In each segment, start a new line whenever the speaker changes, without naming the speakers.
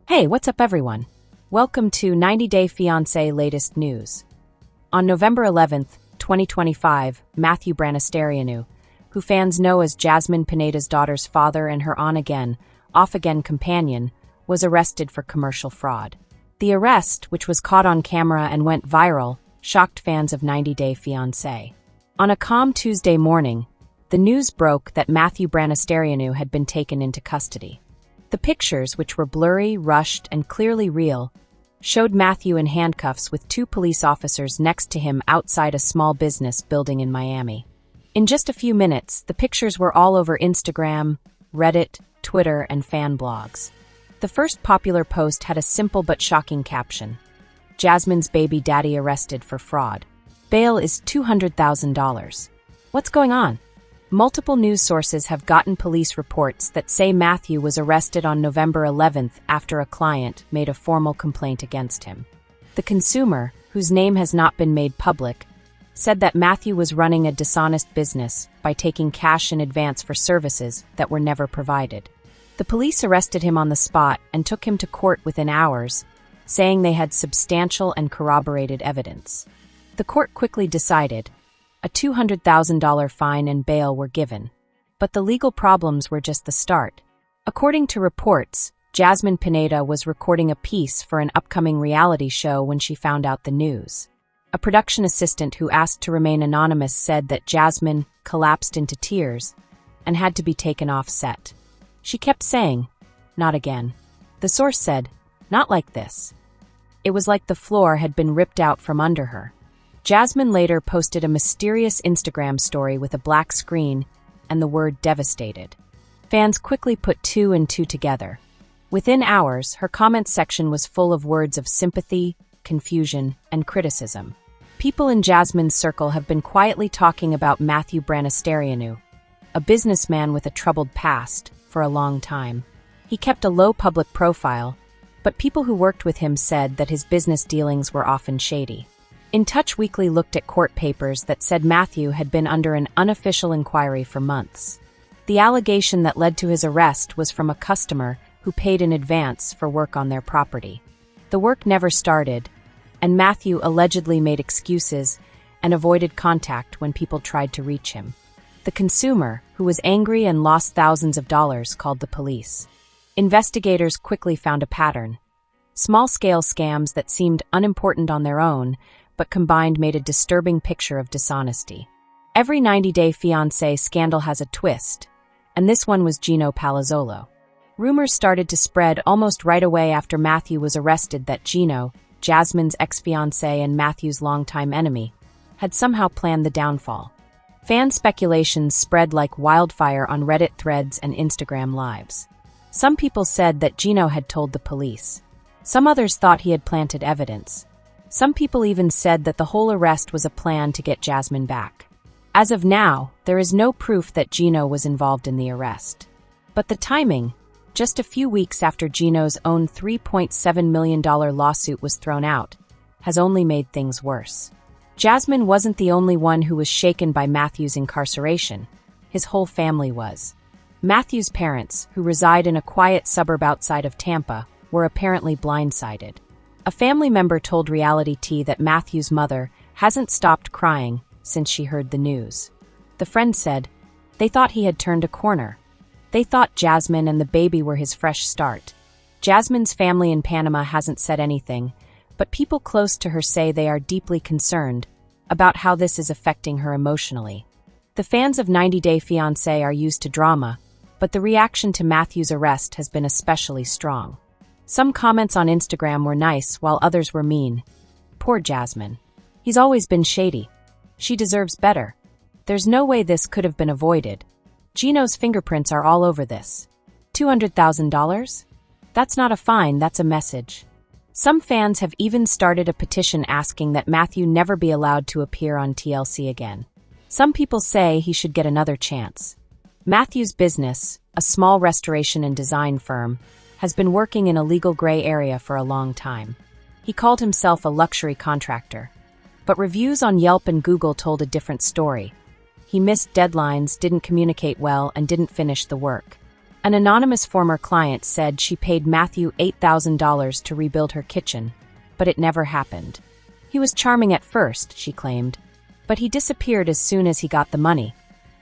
Hey, what's up everyone? Welcome to 90 Day Fiancé latest news. On November 11th, 2025, Matthew Branis, who fans know as Jasmine Pineda's daughter's father and her on-again, off-again companion, was arrested for commercial fraud. The arrest, which was caught on camera and went viral, shocked fans of 90 Day Fiancé. On a calm Tuesday morning, the news broke that Matthew Branis had been taken into custody. The pictures, which were blurry, rushed, and clearly real, showed Matthew in handcuffs with two police officers next to him outside a small business building in Miami. In just a few minutes, the pictures were all over Instagram, Reddit, Twitter, and fan blogs. The first popular post had a simple but shocking caption: Jasmine's baby daddy arrested for fraud. Bail is $200,000. What's going on? Multiple news sources have gotten police reports that say Matthew was arrested on November 11th after a client made a formal complaint against him. The consumer, whose name has not been made public, said that Matthew was running a dishonest business by taking cash in advance for services that were never provided. The police arrested him on the spot and took him to court within hours, saying they had substantial and corroborated evidence. The court quickly decided a $200,000 fine and bail were given. But the legal problems were just the start. According to reports, Jasmine Pineda was recording a piece for an upcoming reality show when she found out the news. A production assistant who asked to remain anonymous said that Jasmine collapsed into tears and had to be taken off set. She kept saying, "Not again." The source said, "Not like this." It was like the floor had been ripped out from under her. Jasmine later posted a mysterious Instagram story with a black screen and the word devastated. Fans quickly put two and two together. Within hours, her comment section was full of words of sympathy, confusion, and criticism. People in Jasmine's circle have been quietly talking about Matthew Branis, a businessman with a troubled past, for a long time. He kept a low public profile, but people who worked with him said that his business dealings were often shady. In Touch Weekly looked at court papers that said Matthew had been under an unofficial inquiry for months. The allegation that led to his arrest was from a customer who paid in advance for work on their property. The work never started, and Matthew allegedly made excuses and avoided contact when people tried to reach him. The consumer, who was angry and lost thousands of dollars, called the police. Investigators quickly found a pattern. Small-scale scams that seemed unimportant on their own, but combined made a disturbing picture of dishonesty. Every 90 Day Fiancé scandal has a twist, and this one was Gino Palazzolo. Rumors started to spread almost right away after Matthew was arrested that Gino, Jasmine's ex-fiancé and Matthew's longtime enemy, had somehow planned the downfall. Fan speculations spread like wildfire on Reddit threads and Instagram lives. Some people said that Gino had told the police. Some others thought he had planted evidence. Some people even said that the whole arrest was a plan to get Jasmine back. As of now, there is no proof that Gino was involved in the arrest. But the timing, just a few weeks after Gino's own $3.7 million lawsuit was thrown out, has only made things worse. Jasmine wasn't the only one who was shaken by Matthew's incarceration. His whole family was. Matthew's parents, who reside in a quiet suburb outside of Tampa, were apparently blindsided. A family member told Reality Tea that Matthew's mother hasn't stopped crying since she heard the news. The friend said, "They thought he had turned a corner. They thought Jasmine and the baby were his fresh start." Jasmine's family in Panama hasn't said anything, but people close to her say they are deeply concerned about how this is affecting her emotionally. The fans of 90 Day Fiancé are used to drama, but the reaction to Matthew's arrest has been especially strong. Some comments on Instagram were nice, while others were mean. Poor Jasmine. He's always been shady. She deserves better. There's no way this could have been avoided. Gino's fingerprints are all over this. $200,000? That's not a fine, that's a message. Some fans have even started a petition asking that Matthew never be allowed to appear on TLC again. Some people say he should get another chance. Matthew's business, a small restoration and design firm, has been working in a legal gray area for a long time. He called himself a luxury contractor. But reviews on Yelp and Google told a different story. He missed deadlines, didn't communicate well, and didn't finish the work. An anonymous former client said she paid Matthew $8,000 to rebuild her kitchen, but it never happened. He was charming at first, she claimed, but he disappeared as soon as he got the money.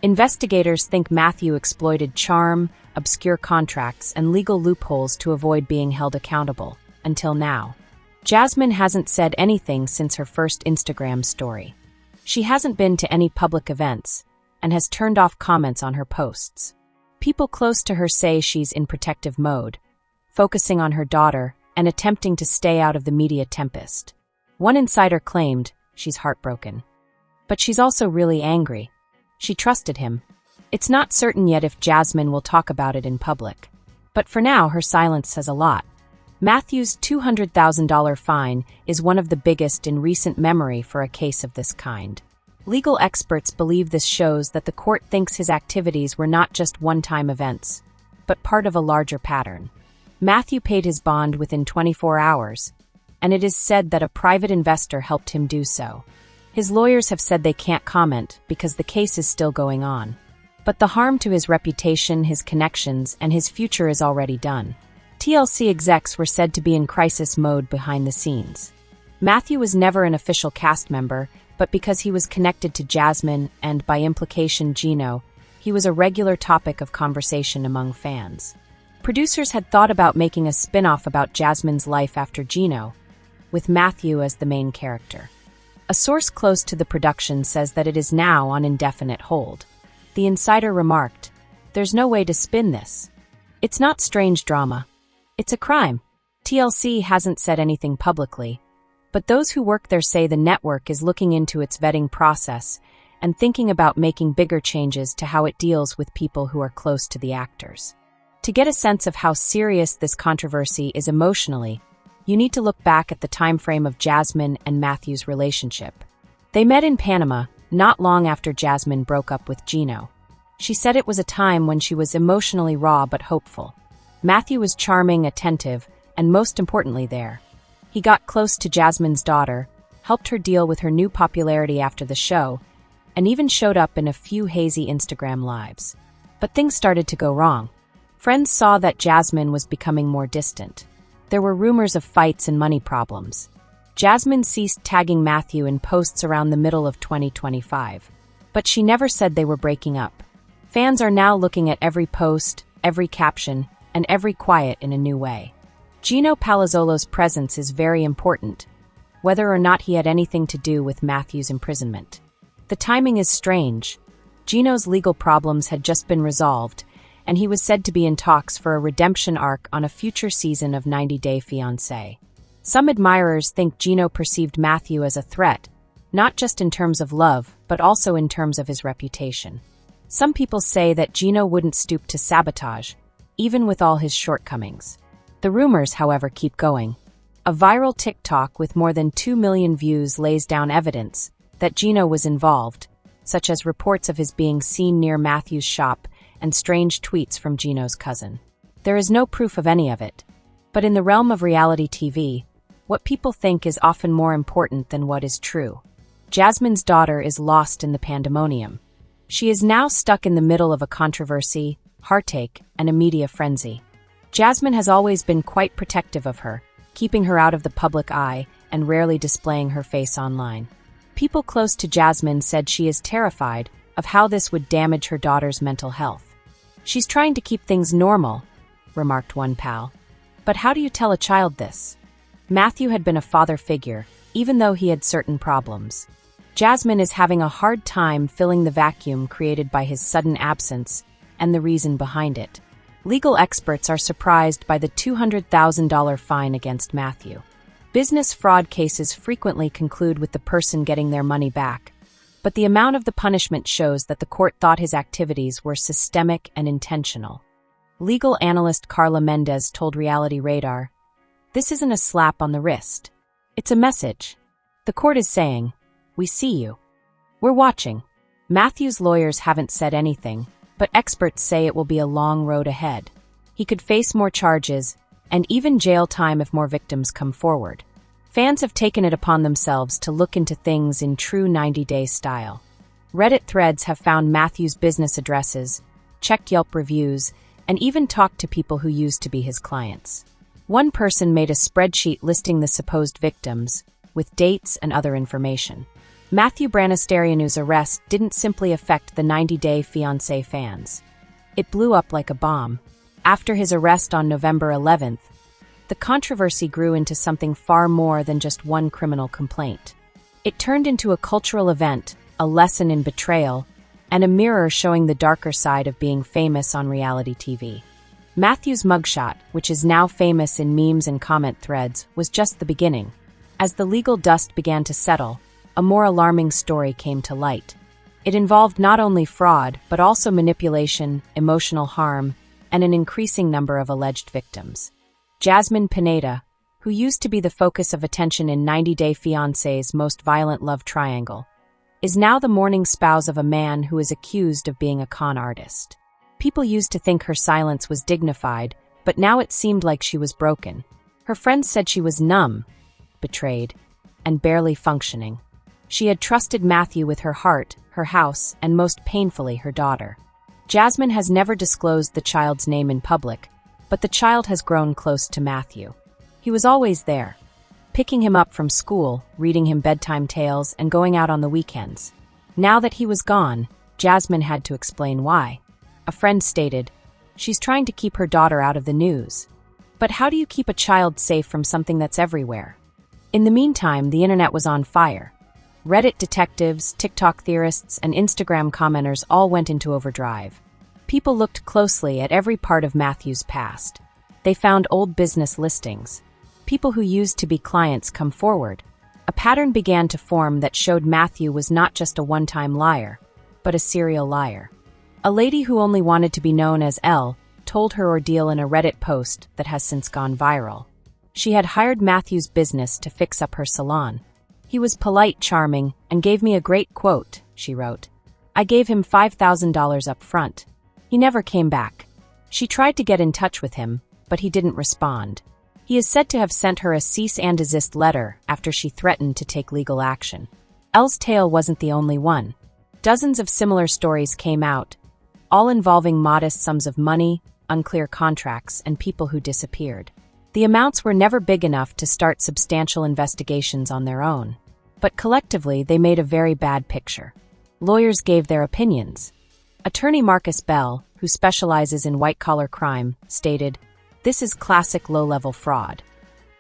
Investigators think Matthew exploited charm, obscure contracts, and legal loopholes to avoid being held accountable, until now. Jasmine hasn't said anything since her first Instagram story. She hasn't been to any public events, and has turned off comments on her posts. People close to her say she's in protective mode, focusing on her daughter and attempting to stay out of the media tempest. One insider claimed she's heartbroken. But she's also really angry. She trusted him. It's not certain yet if Jasmine will talk about it in public. But for now, her silence says a lot. Matthew's $200,000 fine is one of the biggest in recent memory for a case of this kind. Legal experts believe this shows that the court thinks his activities were not just one-time events, but part of a larger pattern. Matthew paid his bond within 24 hours, and it is said that a private investor helped him do so. His lawyers have said they can't comment because the case is still going on. But the harm to his reputation, his connections, and his future is already done. TLC execs were said to be in crisis mode behind the scenes. Matthew was never an official cast member, but because he was connected to Jasmine and, by implication, Gino, he was a regular topic of conversation among fans. Producers had thought about making a spin-off about Jasmine's life after Gino, with Matthew as the main character. A source close to the production says that it is now on indefinite hold. The insider remarked, "There's no way to spin this. It's not strange drama. It's a crime." TLC hasn't said anything publicly, but those who work there say the network is looking into its vetting process and thinking about making bigger changes to how it deals with people who are close to the actors. To get a sense of how serious this controversy is emotionally, you need to look back at the time frame of Jasmine and Matthew's relationship. They met in Panama, not long after Jasmine broke up with Gino. She said it was a time when she was emotionally raw but hopeful. Matthew was charming, attentive, and most importantly there. He got close to Jasmine's daughter, helped her deal with her new popularity after the show, and even showed up in a few hazy Instagram lives. But things started to go wrong. Friends saw that Jasmine was becoming more distant. There were rumors of fights and money problems. Jasmine ceased tagging Matthew in posts around the middle of 2025, but she never said they were breaking up. Fans are now looking at every post, every caption, and every quiet in a new way. Gino Palazzolo's presence is very important, whether or not he had anything to do with Matthew's imprisonment. The timing is strange. Gino's legal problems had just been resolved, and he was said to be in talks for a redemption arc on a future season of 90 Day Fiancé. Some admirers think Gino perceived Matthew as a threat, not just in terms of love, but also in terms of his reputation. Some people say that Gino wouldn't stoop to sabotage, even with all his shortcomings. The rumors, however, keep going. A viral TikTok with more than 2 million views lays down evidence that Gino was involved, such as reports of his being seen near Matthew's shop and strange tweets from Gino's cousin. There is no proof of any of it, but in the realm of reality TV, what people think is often more important than what is true. Jasmine's daughter is lost in the pandemonium. She is now stuck in the middle of a controversy, heartache, and a media frenzy. Jasmine has always been quite protective of her, keeping her out of the public eye and rarely displaying her face online. People close to Jasmine said she is terrified of how this would damage her daughter's mental health. "She's trying to keep things normal," remarked one pal. But how do you tell a child this? Matthew had been a father figure, even though he had certain problems. Jasmine is having a hard time filling the vacuum created by his sudden absence and the reason behind it. Legal experts are surprised by the $200,000 fine against Matthew. Business fraud cases frequently conclude with the person getting their money back, but the amount of the punishment shows that the court thought his activities were systemic and intentional. Legal analyst Carla Mendez told Reality Radar, "This isn't a slap on the wrist. It's a message. The court is saying, we see you. We're watching." Matthew's lawyers haven't said anything, but experts say it will be a long road ahead. He could face more charges, and even jail time if more victims come forward. Fans have taken it upon themselves to look into things in true 90-day style. Reddit threads have found Matthew's business addresses, checked Yelp reviews, and even talked to people who used to be his clients. One person made a spreadsheet listing the supposed victims, with dates and other information. Matthew Branisterianu's arrest didn't simply affect the 90-Day Fiancé fans. It blew up like a bomb. After his arrest on November 11th, the controversy grew into something far more than just one criminal complaint. It turned into a cultural event, a lesson in betrayal, and a mirror showing the darker side of being famous on reality TV. Matthew's mugshot, which is now famous in memes and comment threads, was just the beginning. As the legal dust began to settle, a more alarming story came to light. It involved not only fraud, but also manipulation, emotional harm, and an increasing number of alleged victims. Jasmine Pineda, who used to be the focus of attention in 90 Day Fiancé's most violent love triangle, is now the mourning spouse of a man who is accused of being a con artist. People used to think her silence was dignified, but now it seemed like she was broken. Her friends said she was numb, betrayed, and barely functioning. She had trusted Matthew with her heart, her house, and most painfully, her daughter. Jasmine has never disclosed the child's name in public, but the child has grown close to Matthew. He was always there, picking him up from school, reading him bedtime tales, and going out on the weekends. Now that he was gone, Jasmine had to explain why. A friend stated, "She's trying to keep her daughter out of the news." But how do you keep a child safe from something that's everywhere? In the meantime, the internet was on fire. Reddit detectives, TikTok theorists, and Instagram commenters all went into overdrive. People looked closely at every part of Matthew's past. They found old business listings. People who used to be clients come forward. A pattern began to form that showed Matthew was not just a one-time liar, but a serial liar. A lady who only wanted to be known as L told her ordeal in a Reddit post that has since gone viral. She had hired Matthew's business to fix up her salon. "He was polite, charming, and gave me a great quote," she wrote. "I gave him $5,000 up front. He never came back." She tried to get in touch with him, but he didn't respond. He is said to have sent her a cease and desist letter after she threatened to take legal action. L's tale wasn't the only one. Dozens of similar stories came out, all involving modest sums of money, unclear contracts, and people who disappeared. The amounts were never big enough to start substantial investigations on their own. But collectively, they made a very bad picture. Lawyers gave their opinions. Attorney Marcus Bell, who specializes in white-collar crime, stated, "This is classic low-level fraud.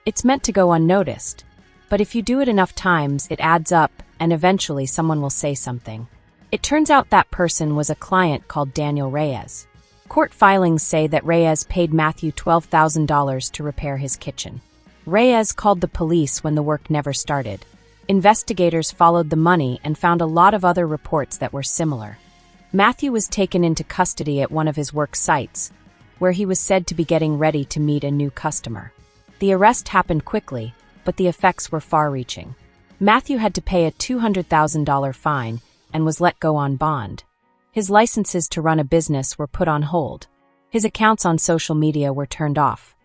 It's meant to go unnoticed. But if you do it enough times, it adds up, and eventually someone will say something." It turns out that person was a client called Daniel Reyes. Court filings say that Reyes paid Matthew $12,000 to repair his kitchen. Reyes called the police when the work never started. Investigators followed the money and found a lot of other reports that were similar. Matthew was taken into custody at one of his work sites, where he was said to be getting ready to meet a new customer. The arrest happened quickly, but the effects were far-reaching. Matthew had to pay a $200,000 fine and was let go on bond. His licenses to run a business were put on hold. His accounts on social media were turned off.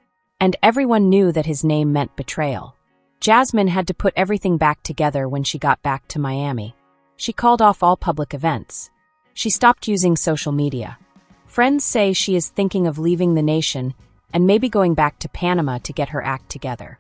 And everyone knew that his name meant betrayal. Jasmine had to put everything back together when she got back to Miami. She called off all public events. She stopped using social media. Friends say she is thinking of leaving the nation and maybe going back to Panama to get her act together.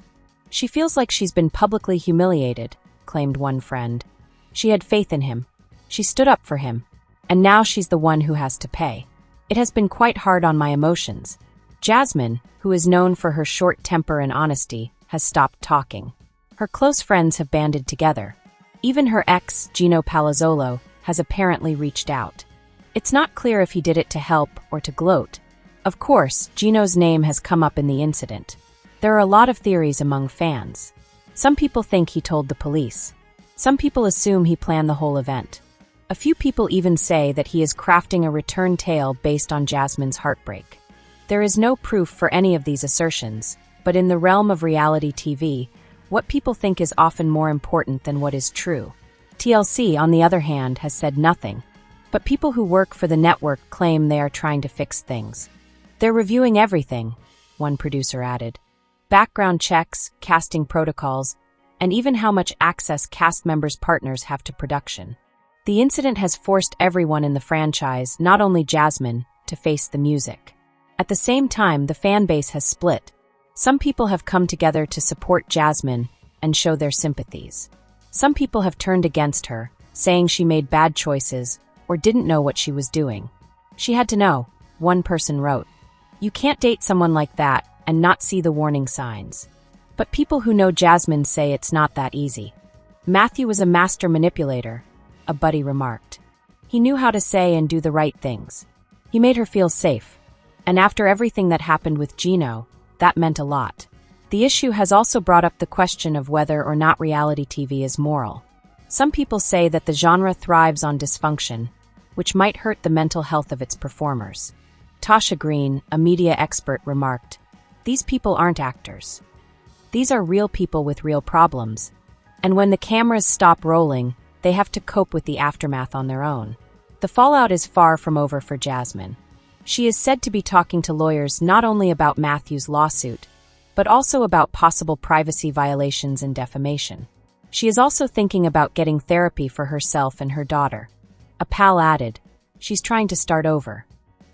"She feels like she's been publicly humiliated," claimed one friend. "She had faith in him. She stood up for him. And now she's the one who has to pay. It has been quite hard on my emotions." Jasmine, who is known for her short temper and honesty, has stopped talking. Her close friends have banded together. Even her ex, Gino Palazzolo, has apparently reached out. It's not clear if he did it to help or to gloat. Of course, Gino's name has come up in the incident. There are a lot of theories among fans. Some people think he told the police. Some people assume he planned the whole event. A few people even say that he is crafting a return tale based on Jasmine's heartbreak. There is no proof for any of these assertions, but in the realm of reality TV, what people think is often more important than what is true. TLC, on the other hand, has said nothing, but people who work for the network claim they are trying to fix things. "They're reviewing everything," one producer added. "Background checks, casting protocols, and even how much access cast members' partners have to production." The incident has forced everyone in the franchise, not only Jasmine, to face the music. At the same time, the fan base has split. Some people have come together to support Jasmine and show their sympathies. Some people have turned against her, saying she made bad choices or didn't know what she was doing. She had to know, one person wrote. You can't date someone like that and not see the warning signs. But people who know Jasmine say it's not that easy. Matthew was a master manipulator, a buddy remarked. He knew how to say and do the right things. He made her feel safe. And after everything that happened with Gino, that meant a lot. The issue has also brought up the question of whether or not reality TV is moral. Some people say that the genre thrives on dysfunction, which might hurt the mental health of its performers. Tasha Green, a media expert, remarked, "These people aren't actors. These are real people with real problems. And when the cameras stop rolling, they have to cope with the aftermath on their own." The fallout is far from over for Jasmine. She is said to be talking to lawyers not only about Matthew's lawsuit, but also about possible privacy violations and defamation. She is also thinking about getting therapy for herself and her daughter. A pal added, "She's trying to start over.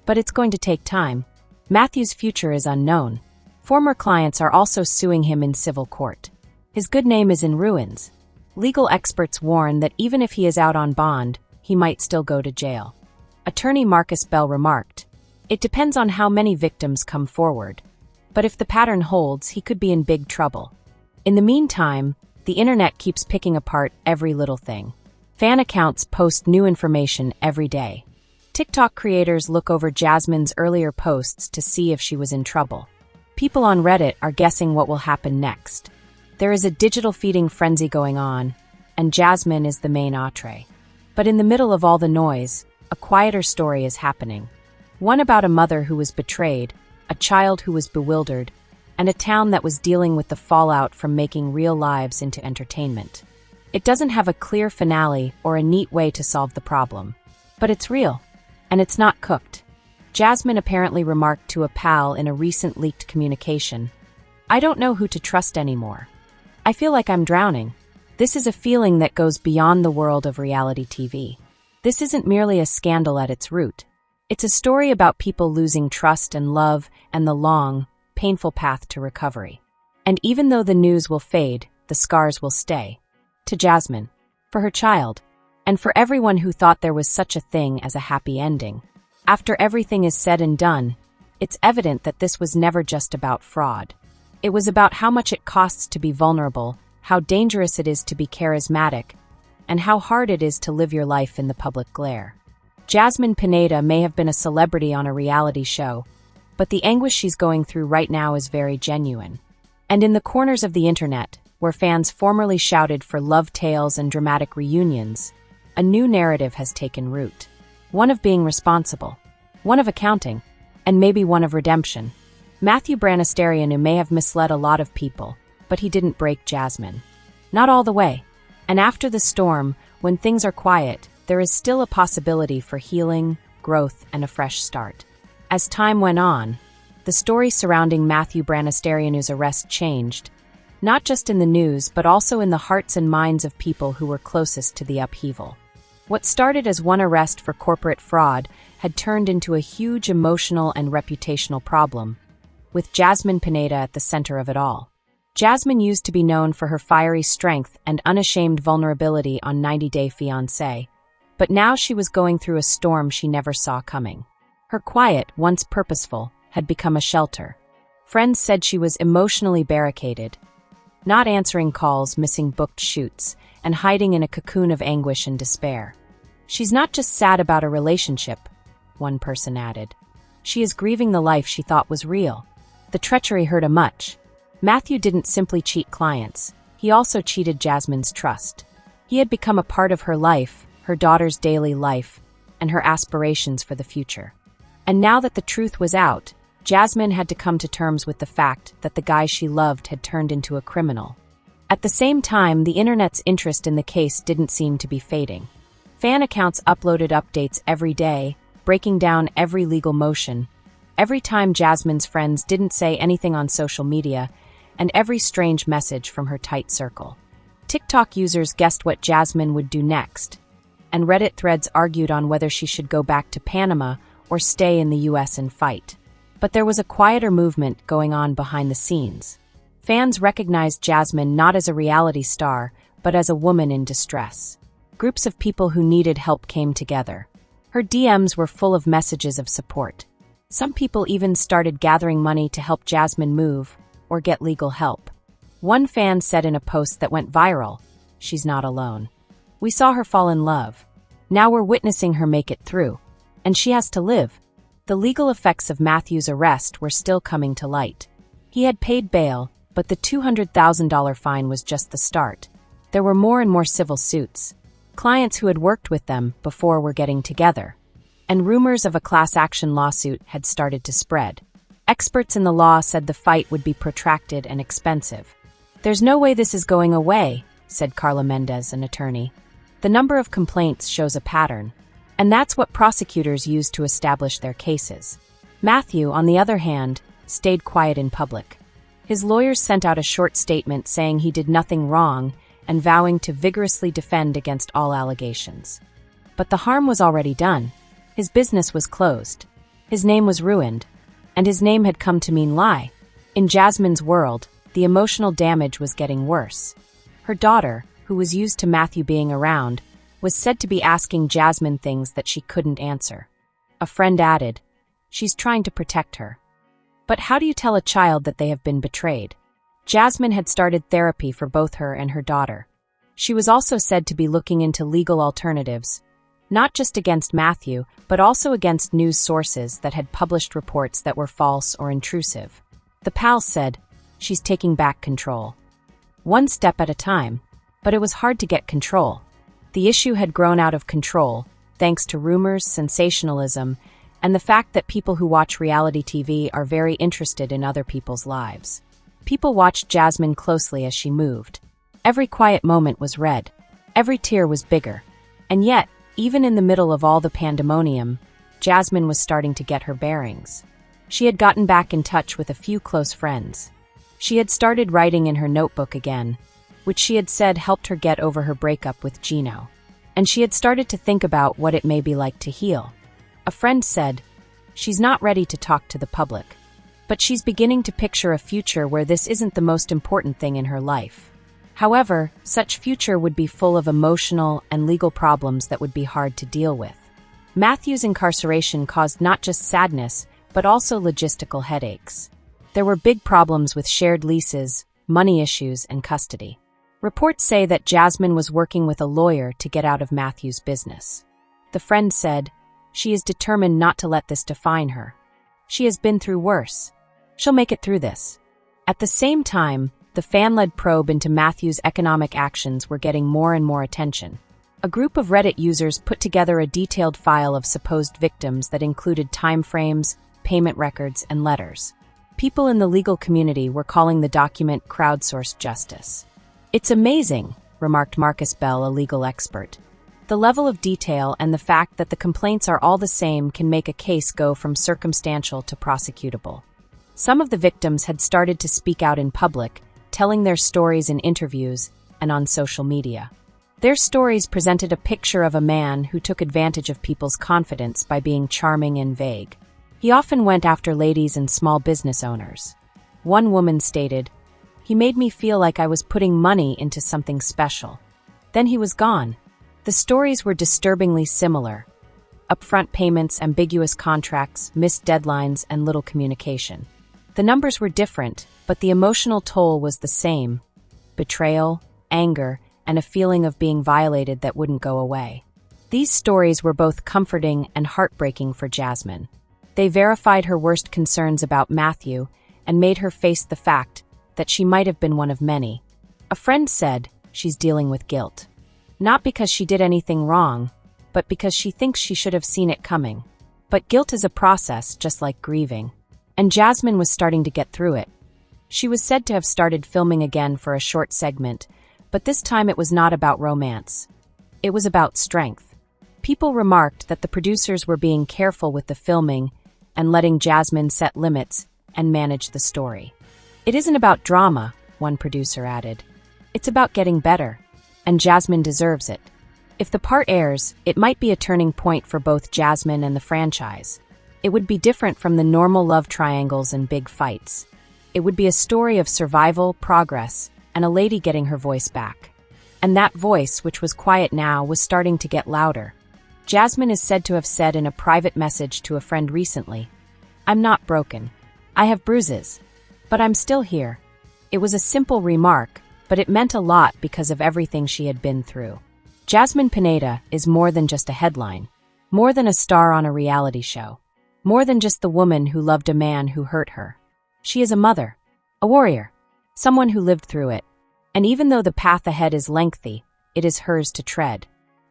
But it's going to take time. Matthew's future is unknown. Former clients are also suing him in civil court. His good name is in ruins. Legal experts warn that even if he is out on bond, he might still go to jail." Attorney Marcus Bell remarked, "It depends on how many victims come forward. But if the pattern holds, he could be in big trouble." In the meantime, the internet keeps picking apart every little thing. Fan accounts post new information every day. TikTok creators look over Jasmine's earlier posts to see if she was in trouble. People on Reddit are guessing what will happen next. There is a digital feeding frenzy going on, and Jasmine is the main entree. But in the middle of all the noise, a quieter story is happening. One about a mother who was betrayed, a child who was bewildered, and a town that was dealing with the fallout from making real lives into entertainment. It doesn't have a clear finale or a neat way to solve the problem. But it's real, and it's not cooked. Jasmine apparently remarked to a pal in a recent leaked communication, "I don't know who to trust anymore. I feel like I'm drowning." This is a feeling that goes beyond the world of reality TV. This isn't merely a scandal at its root. It's a story about people losing trust and love and the long, painful path to recovery. And even though the news will fade, the scars will stay. To Jasmine, for her child, and for everyone who thought there was such a thing as a happy ending. After everything is said and done, it's evident that this was never just about fraud. It was about how much it costs to be vulnerable, how dangerous it is to be charismatic, and how hard it is to live your life in the public glare. Jasmine Pineda may have been a celebrity on a reality show, but the anguish she's going through right now is very genuine. And in the corners of the internet, where fans formerly shouted for love tales and dramatic reunions, a new narrative has taken root. One of being responsible, one of accounting, and maybe one of redemption. Matthew Branis may have misled a lot of people, but he didn't break Jasmine. Not all the way. And after the storm, when things are quiet, there is still a possibility for healing, growth, and a fresh start. As time went on, the story surrounding Matthew Branis' arrest changed, not just in the news but also in the hearts and minds of people who were closest to the upheaval. What started as one arrest for corporate fraud had turned into a huge emotional and reputational problem, with Jasmine Pineda at the center of it all. Jasmine used to be known for her fiery strength and unashamed vulnerability on 90 Day Fiancé, but now she was going through a storm she never saw coming. Her quiet, once purposeful, had become a shelter. Friends said she was emotionally barricaded, not answering calls, missing booked shoots, and hiding in a cocoon of anguish and despair. "She's not just sad about a relationship," one person added. "She is grieving the life she thought was real." The treachery hurt her much. Matthew didn't simply cheat clients, he also cheated Jasmine's trust. He had become a part of her life, her daughter's daily life, and her aspirations for the future. And now that the truth was out, Jasmine had to come to terms with the fact that the guy she loved had turned into a criminal. At the same time, the internet's interest in the case didn't seem to be fading. Fan accounts uploaded updates every day, breaking down every legal motion, every time Jasmine's friends didn't say anything on social media, and every strange message from her tight circle. TikTok users guessed what Jasmine would do next, and Reddit threads argued on whether she should go back to Panama or stay in the US and fight. But there was a quieter movement going on behind the scenes. Fans recognized Jasmine not as a reality star, but as a woman in distress. Groups of people who needed help came together. Her DMs were full of messages of support. Some people even started gathering money to help Jasmine move or get legal help. One fan said in a post that went viral, "She's not alone. We saw her fall in love. Now we're witnessing her make it through. And she has to live." The legal effects of Matthew's arrest were still coming to light. He had paid bail, but the $200,000 fine was just the start. There were more and more civil suits. Clients who had worked with them before were getting together. And rumors of a class action lawsuit had started to spread. Experts in the law said the fight would be protracted and expensive. "There's no way this is going away," said Carla Mendez, an attorney. "The number of complaints shows a pattern. And that's what prosecutors use to establish their cases." Matthew, on the other hand, stayed quiet in public. His lawyers sent out a short statement saying he did nothing wrong and vowing to vigorously defend against all allegations. But the harm was already done. His business was closed. His name was ruined. And his name had come to mean lie. In Jasmine's world, the emotional damage was getting worse. Her daughter, who was used to Matthew being around, was said to be asking Jasmine things that she couldn't answer. A friend added, "She's trying to protect her." But how do you tell a child that they have been betrayed? Jasmine had started therapy for both her and her daughter. She was also said to be looking into legal alternatives, not just against Matthew, but also against news sources that had published reports that were false or intrusive. The pals said, "She's taking back control. One step at a time." But it was hard to get control. The issue had grown out of control, thanks to rumors, sensationalism, and the fact that people who watch reality TV are very interested in other people's lives. People watched Jasmine closely as she moved. Every quiet moment was read. Every tear was bigger. And yet, even in the middle of all the pandemonium, Jasmine was starting to get her bearings. She had gotten back in touch with a few close friends. She had started writing in her notebook again, which she had said helped her get over her breakup with Gino. And she had started to think about what it may be like to heal. A friend said, "She's not ready to talk to the public. But she's beginning to picture a future where this isn't the most important thing in her life." However, such future would be full of emotional and legal problems that would be hard to deal with. Matthew's incarceration caused not just sadness, but also logistical headaches. There were big problems with shared leases, money issues, and custody. Reports say that Jasmine was working with a lawyer to get out of Matthew's business. The friend said, "She is determined not to let this define her. She has been through worse. She'll make it through this." At the same time, the fan-led probe into Matthew's economic actions were getting more and more attention. A group of Reddit users put together a detailed file of supposed victims that included timeframes, payment records, and letters. People in the legal community were calling the document crowdsourced justice. "It's amazing," remarked Marcus Bell, a legal expert. "The level of detail and the fact that the complaints are all the same can make a case go from circumstantial to prosecutable." Some of the victims had started to speak out in public, telling their stories in interviews and on social media. Their stories presented a picture of a man who took advantage of people's confidence by being charming and vague. He often went after ladies and small business owners. One woman stated, "He made me feel like I was putting money into something special. Then he was gone." The stories were disturbingly similar. Upfront payments, ambiguous contracts, missed deadlines, and little communication. The numbers were different, but the emotional toll was the same: betrayal, anger, and a feeling of being violated that wouldn't go away. These stories were both comforting and heartbreaking for Jasmine. They verified her worst concerns about Matthew and made her face the fact that she might have been one of many. A friend said she's dealing with guilt. Not because she did anything wrong, but because she thinks she should have seen it coming. But guilt is a process, just like grieving. And Jasmine was starting to get through it. She was said to have started filming again for a short segment, but this time it was not about romance. It was about strength. People remarked that the producers were being careful with the filming and letting Jasmine set limits and manage the story. "It isn't about drama," one producer added. "It's about getting better, and Jasmine deserves it." If the part airs, it might be a turning point for both Jasmine and the franchise. It would be different from the normal love triangles and big fights. It would be a story of survival, progress, and a lady getting her voice back. And that voice, which was quiet now, was starting to get louder. Jasmine is said to have said in a private message to a friend recently, "I'm not broken. I have bruises. But I'm still here." It was a simple remark, but it meant a lot because of everything she had been through. Jasmine Pineda is more than just a headline, more than a star on a reality show, more than just the woman who loved a man who hurt her. She is a mother, a warrior, someone who lived through it. And even though the path ahead is lengthy, it is hers to tread.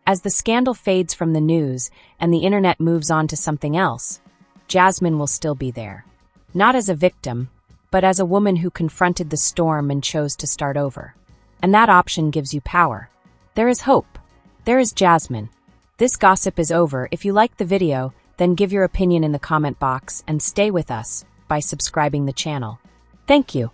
As the scandal fades from the news and the internet moves on to something else, Jasmine will still be there. Not as a victim, but as a woman who confronted the storm and chose to start over. And that option gives you power. There is hope. There is Jasmine. This gossip is over. If you liked the video, then give your opinion in the comment box and stay with us by subscribing the channel. Thank you.